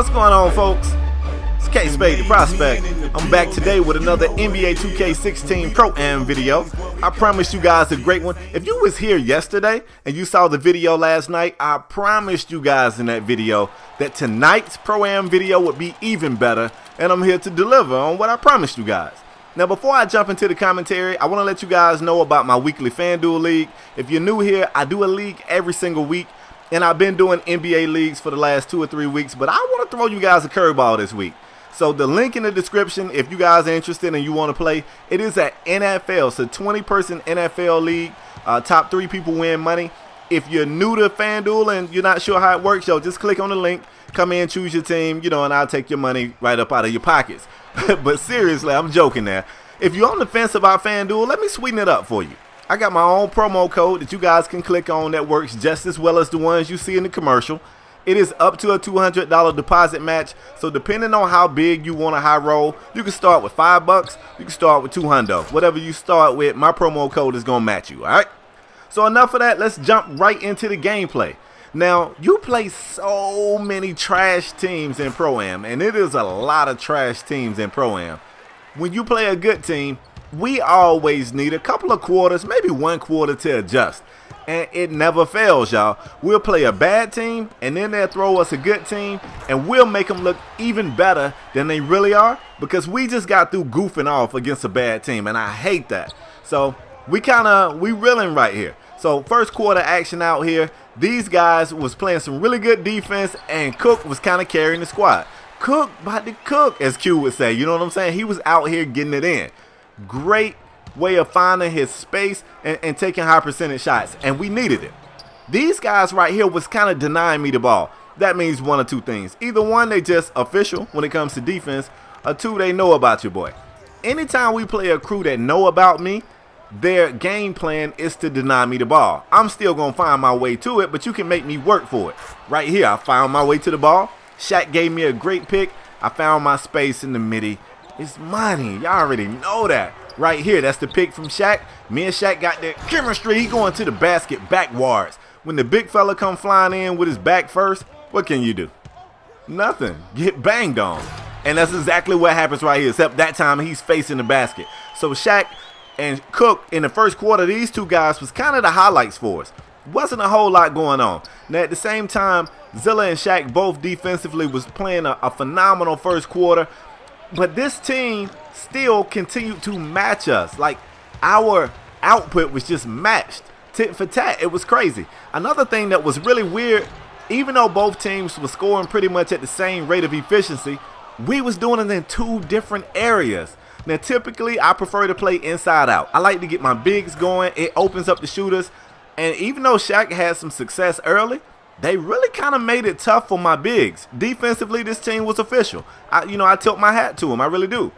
What's going on, folks? It's KspadeTheProspect. I'm back today with another NBA 2K16 Pro-Am video. I promised you guys a great one. If you was here yesterday and you saw the video last night, I promised you guys in that video that tonight's Pro-Am video would be even better, and I'm here to deliver on what I promised you guys. Now, before I jump into the commentary, I want to let you guys know about my weekly FanDuel league. If you're new here, I do a league every single week, and I've been doing NBA leagues for the last 2 or 3 weeks, but I want to throw you guys a curveball this week. So the link in the description, if you guys are interested and you want to play, it is at NFL. It's a 20-person NFL league. Top 3 people win money. If you're new to FanDuel and you're not sure how it works, just click on the link, come in, choose your team, and I'll take your money right up out of your pockets. But seriously, I'm joking there. If you're on the fence about FanDuel, let me sweeten it up for you. I got my own promo code that you guys can click on that works just as well as the ones you see in the commercial. It is up to a $200 deposit match, so depending on how big you want a high roll, you can start with $5, you can start with $200. Whatever you start with, my promo code is going to match you, all right? So enough of that, let's jump right into the gameplay. Now, you play so many trash teams in Pro-Am, and it is a lot of trash teams in Pro-Am. When you play a good team, we always need a couple of quarters, maybe 1 quarter to adjust. And it never fails, y'all. We'll play a bad team, and then they'll throw us a good team, and we'll make them look even better than they really are because we just got through goofing off against a bad team, and I hate that. So we reeling right here. So first quarter action out here. These guys was playing some really good defense, and Cook was kind of carrying the squad. Cook about to cook, as Q would say. You know what I'm saying? He was out here getting it in. Great way of finding his space and taking high percentage shots, and we needed it. These guys right here was kind of denying me the ball. That means one of two things. Either one, they just official when it comes to defense, or two, they know about your boy. Anytime we play a crew that know about me, their game plan is to deny me the ball. I'm still going to find my way to it, but you can make me work for it. Right here, I found my way to the ball. Shaq gave me a great pick. I found my space in the midi. It's money. Y'all already know that. Right here, that's the pick from Shaq. Me and Shaq got that chemistry. He going to the basket backwards. When the big fella come flying in with his back first, what can you do? Nothing. Get banged on. And that's exactly what happens right here, except that time he's facing the basket. So Shaq and Cook in the first quarter, these two guys was kind of the highlights for us. Wasn't a whole lot going on. Now at the same time, Zilla and Shaq both defensively was playing a phenomenal first quarter. But this team still continued to match us. Like, our output was just matched. Tit for tat. It was crazy. Another thing that was really weird, even though both teams were scoring pretty much at the same rate of efficiency, we was doing it in 2 different areas. Now, typically, I prefer to play inside out. I like to get my bigs going. It opens up the shooters. And even though Shaq had some success early, they really kind of made it tough for my bigs. Defensively, this team was official. I tilt my hat to them. I really do.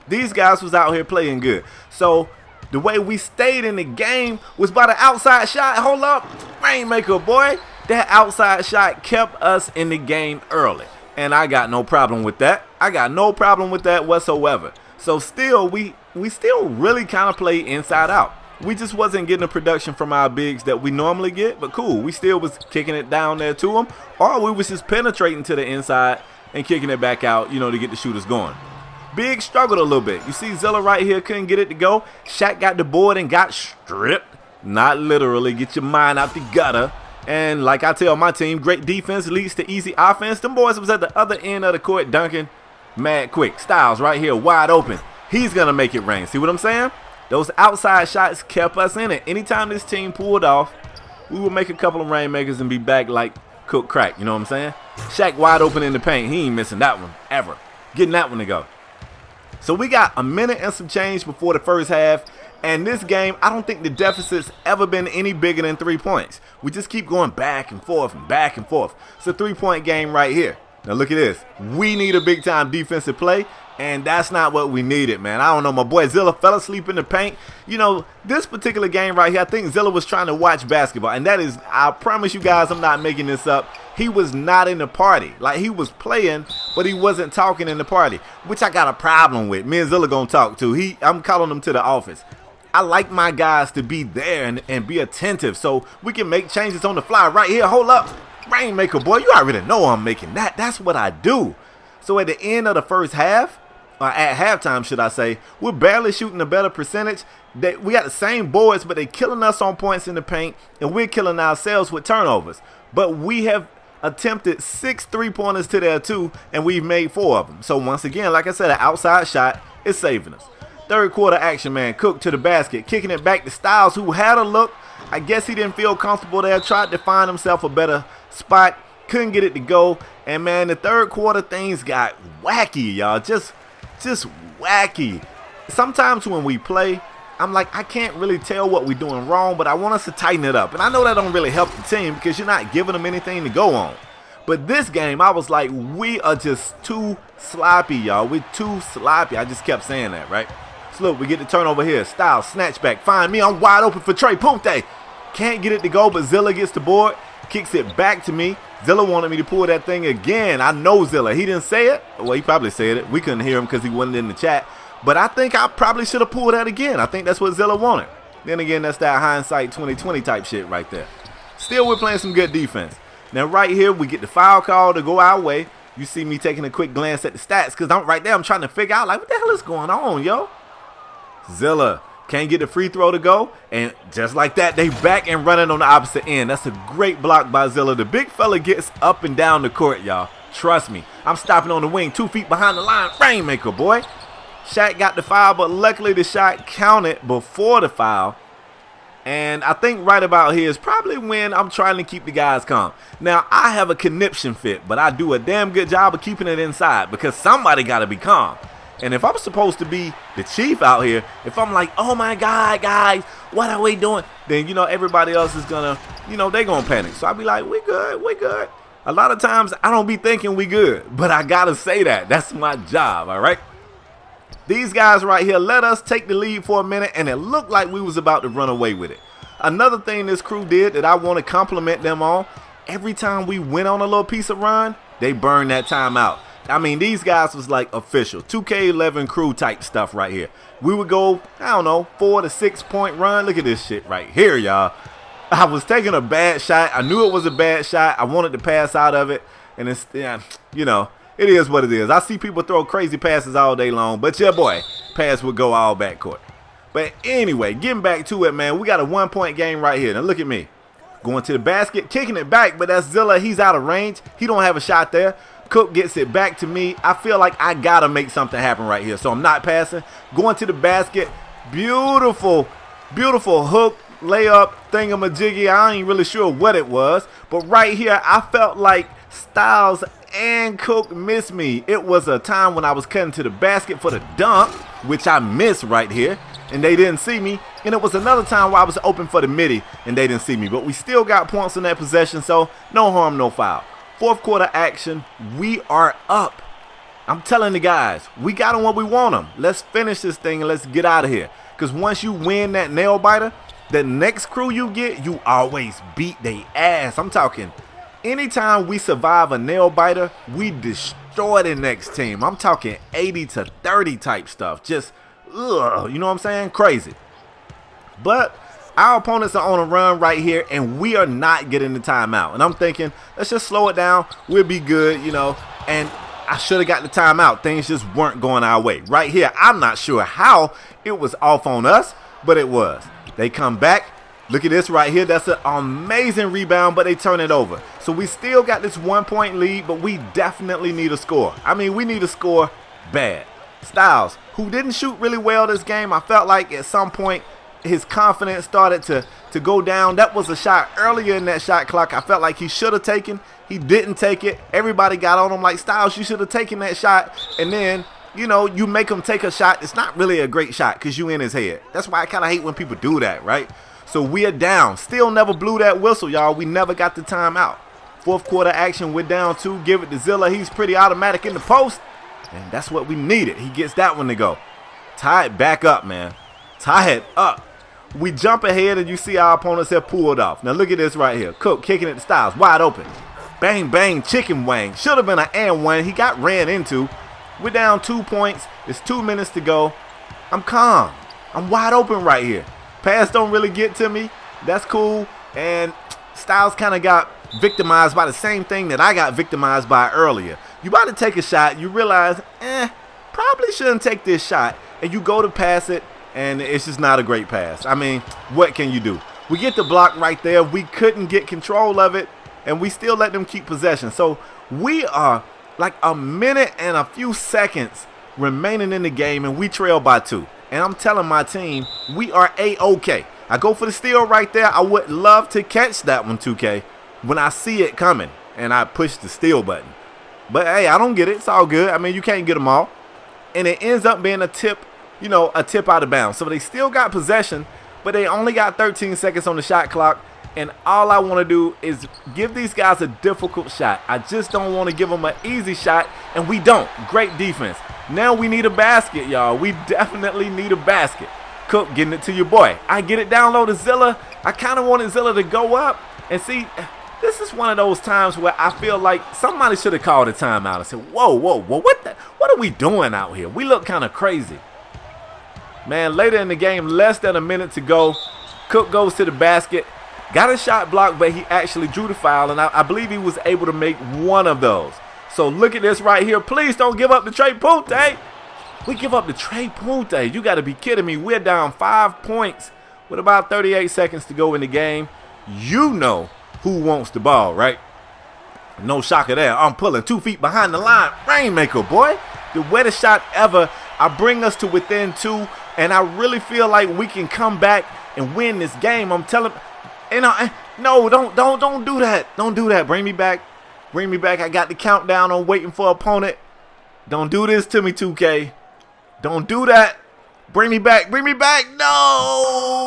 These guys was out here playing good. So the way we stayed in the game was by the outside shot. Hold up. Rainmaker, boy. That outside shot kept us in the game early. And I got no problem with that. I got no problem with that whatsoever. So still, we still really kind of play inside out. We just wasn't getting the production from our bigs that we normally get, but cool. We still was kicking it down there to them, or we was just penetrating to the inside and kicking it back out, to get the shooters going. Big struggled a little bit. You see Zilla right here couldn't get it to go. Shaq got the board and got stripped. Not literally. Get your mind out the gutter. And like I tell my team, great defense leads to easy offense. Them boys was at the other end of the court dunking mad quick. Styles right here wide open. He's going to make it rain. See what I'm saying? Those outside shots kept us in it. Anytime this team pulled off, we would make a couple of rainmakers and be back like Cook crack. You know what I'm saying? Shaq wide open in the paint. He ain't missing that one ever. Getting that one to go. So we got a minute and some change before the first half. And this game, I don't think the deficit's ever been any bigger than 3 points. We just keep going back and forth and back and forth. It's a 3-point game right here. Now look at this. We need a big-time defensive play, and that's not what we needed, man. I don't know. My boy Zilla fell asleep in the paint. This particular game right here, I think Zilla was trying to watch basketball, and that is, I promise you guys, I'm not making this up. He was not in the party. Like, he was playing, but he wasn't talking in the party, which I got a problem with. Me and Zilla gonna talk too. I'm calling him to the office. I like my guys to be there and be attentive so we can make changes on the fly right here. Hold up. Rainmaker, boy, you already know I'm making that. That's what I do. So at the end of the first half, or at halftime, should I say, we're barely shooting a better percentage. We got the same boards, but they're killing us on points in the paint, and we're killing ourselves with turnovers. But we have attempted 6 3-pointers to their 2, and we've made 4 of them. So once again, like I said, an outside shot is saving us. Third quarter action, man. Cook to the basket, kicking it back to Styles, who had a look. I guess he didn't feel comfortable there, tried to find himself a better spot, couldn't get it to go. And man, the third quarter things got wacky, y'all. Just wacky. Sometimes when we play, I'm like, I can't really tell what we're doing wrong, but I want us to tighten it up. And I know that don't really help the team because you're not giving them anything to go on. But this game, I was like, we are just too sloppy, y'all. We're too sloppy. I just kept saying that, right? So look, we get the turnover here. Styles, snatch back. Find me. I'm wide open for Trey Punte. Can't get it to go, but Zilla gets the board. Kicks it back to me. Zilla wanted me to pull that thing again. I know Zilla. He didn't say it. Well, he probably said it. We couldn't hear him because he wasn't in the chat. But I think I probably should have pulled that again. I think that's what Zilla wanted. Then again, that's that hindsight 2020 type shit right there. Still, we're playing some good defense. Now, right here, we get the foul call to go our way. You see me taking a quick glance at the stats because I'm right there. I'm trying to figure out, like, what the hell is going on, yo? Zilla can't get the free throw to go, and just like that, they back and running on the opposite end. That's a great block by Zilla. The big fella gets up and down the court, y'all. Trust me. I'm stopping on the wing, 2 feet behind the line. Rainmaker, boy. Shaq got the foul, but luckily the shot counted before the foul. And I think right about here is probably when I'm trying to keep the guys calm. Now, I have a conniption fit, but I do a damn good job of keeping it inside because somebody got to be calm. And if I'm supposed to be the chief out here, if I'm like, oh my God, guys, what are we doing? Then, everybody else is going to, they're going to panic. So I'll be like, we good, we good. A lot of times I don't be thinking we good, but I got to say that. That's my job, all right? These guys right here let us take the lead for a minute, and it looked like we was about to run away with it. Another thing this crew did that I want to compliment them on, every time we went on a little piece of run, they burned that time out. I mean, these guys was like official 2K11 crew type stuff right here. We would go, 4 to 6 point run. Look at this shit right here, y'all. I was taking a bad shot. I knew it was a bad shot. I wanted to pass out of it. And it's, it is what it is. I see people throw crazy passes all day long, but your boy, pass would go all backcourt. But anyway, getting back to it, man, we got a 1-point game right here. Now look at me. Going to the basket, kicking it back, but that's Zilla. He's out of range. He don't have a shot there. Cook gets it back to me. I feel like I got to make something happen right here. So I'm not passing. Going to the basket. Beautiful, beautiful hook, layup, thingamajiggy. I ain't really sure what it was. But right here, I felt like Styles and Cook missed me. It was a time when I was cutting to the basket for the dunk, which I missed right here, and they didn't see me. And it was another time where I was open for the midi, and they didn't see me. But we still got points in that possession, so no harm, no foul. Fourth quarter action, we are up. I'm telling the guys, we got them what we want them. Let's finish this thing and let's get out of here. Because once you win that nail biter, the next crew you get, you always beat their ass. I'm talking, anytime we survive a nail biter, we destroy the next team. I'm talking 80 to 30 type stuff. Just, ugh, you know what I'm saying? Crazy. But our opponents are on a run right here, and we are not getting the timeout. And I'm thinking, let's just slow it down. We'll be good, And I should have got the timeout. Things just weren't going our way. Right here, I'm not sure how it was off on us, but it was. They come back. Look at this right here. That's an amazing rebound, but they turn it over. So we still got this 1-point lead, but we definitely need a score. I mean, we need a score bad. Styles, who didn't shoot really well this game, I felt like at some point, his confidence started to go down. That was a shot earlier in that shot clock I felt like he should have taken. He didn't take it. Everybody got on him like, Styles, you should have taken that shot. And then, you make him take a shot. It's not really a great shot because you in his head. That's why I kind of hate when people do that, right? So we are down. Still never blew that whistle, y'all. We never got the timeout. Fourth quarter action, we're down 2. Give it to Zilla. He's pretty automatic in the post. And that's what we needed. He gets that one to go. Tie it back up, man. Tie it up. We jump ahead, and you see our opponents have pulled off. Now, look at this right here. Cook kicking it to Styles. Wide open. Bang, bang, chicken wang. Should have been an and one. He got ran into. We're down 2 points. It's 2 minutes to go. I'm calm. I'm wide open right here. Pass don't really get to me. That's cool. And Styles kind of got victimized by the same thing that I got victimized by earlier. You about to take a shot, you realize, probably shouldn't take this shot, and you go to pass it, and it's just not a great pass. I mean, what can you do? We get the block right there. We couldn't get control of it, and we still let them keep possession. So we are like a minute and a few seconds remaining in the game, and we trail by 2. And I'm telling my team, we are A-OK. I go for the steal right there. I would love to catch that one, 2K, when I see it coming, and I push the steal button. But, hey, I don't get it. It's all good. I mean, you can't get them all. And it ends up being a tip, a tip out of bounds. So they still got possession, but they only got 13 seconds on the shot clock. And all I want to do is give these guys a difficult shot. I just don't want to give them an easy shot, and we don't. Great defense. Now we need a basket, y'all. We definitely need a basket. Cook getting it to your boy. I get it down low to Zilla. I kind of wanted Zilla to go up. And see, this is one of those times where I feel like somebody should have called a timeout and said, whoa, what are we doing out here? We look kind of crazy. Man, later in the game, less than a minute to go. Cook goes to the basket. Got a shot blocked, but he actually drew the foul, and I believe he was able to make one of those. So look at this right here. Please don't give up the Trey Punte. We give up the Trey Punte. You got to be kidding me. We're down 5 points with about 38 seconds to go in the game. You know who wants the ball, right? No shocker there. I'm pulling 2 feet behind the line. Rainmaker, boy. The wettest shot ever. I bring us to within 2, and I really feel like we can come back and win this game. I'm telling no, don't do that. Don't do that. Bring me back. Bring me back. I got the countdown on waiting for opponent. Don't do this to me, 2K. Don't do that. Bring me back. Bring me back. No.